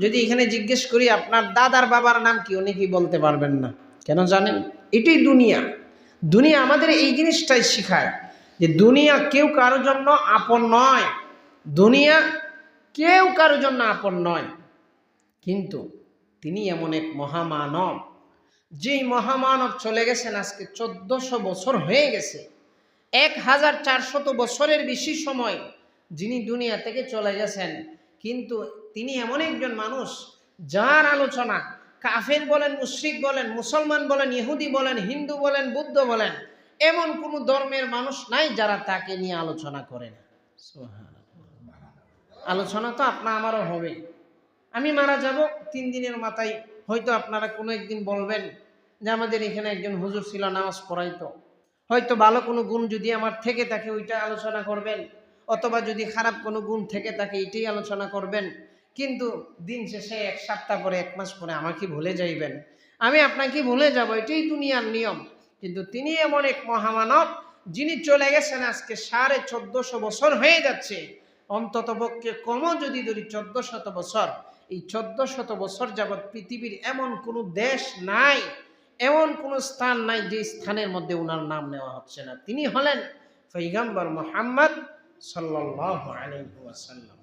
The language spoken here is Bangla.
যদি এখানে জিজ্ঞেস করি আপনার দাদার বাবার নাম কি, উনি কি বলতে পারবেন না। কেন জানেন? এটাই দুনিয়া। দুনিয়া আমাদের এই জিনিসটাই শিখায় যে দুনিয়া কেউ কারোর জন্য আপন নয়। দুনিয়া কেউ কারোর জন্য আপন নয়, কিন্তু তিনি এমন এক মহামানব, যেই মহামানব চলে গেছেন আজকে 1400 বছর হয়ে গেছে। 1400 বছরের বেশি সময় যিনি দুনিয়া থেকে চলে গেছেন, কিন্তু তিনি এমন একজন মানুষ যার আলোচনা কাফের বলেন, মুশরিক বলেন, মুসলমান বলেন, ইহুদি বলেন, হিন্দু বলেন, বুদ্ধ বলেন, এমন কোনো ধর্মের মানুষ নাই যারা তাকে নিয়ে আলোচনা করে না। আলোচনা তো আপনার আমারও হবে। আমি মারা যাব 3 দিনের মাথায় হয়তো আপনারা কোনো একদিন বলবেন যে আমাদের এখানে একজন হুজুর ছিল, নামাজ পড়াইতো। হয়তো ভালো কোনো গুণ যদি আমার থেকে থাকে ওইটা আলোচনা করবেন, অথবা যদি খারাপ কোনো গুণ থেকে থাকে এটাই আলোচনা করবেন। কিন্তু দিন শেষে 1 সপ্তাহ পরে, 1 মাস পরে আমাকে ভুলে যাইবেন, আমি আপনাকে ভুলে যাব, এটাই দুনিয়ার নিয়ম। কিন্তু তিনি এমন এক মহামানব যিনি চলে গেছেন আজকে 1450 বছর হয়ে যাচ্ছে। অন্তত পক্ষে কমও যদি ধরি 1400 বছর। এই 1400 বছর যাবৎ পৃথিবীর এমন কোনো দেশ নাই, এমন কোনো স্থান নাই যে স্থানের মধ্যে ওনার নাম নেওয়া হচ্ছে না। তিনি হলেন পয়গম্বর মুহাম্মদ সাল্লাল্লাহু আলাইহি ওয়াসাল্লাম।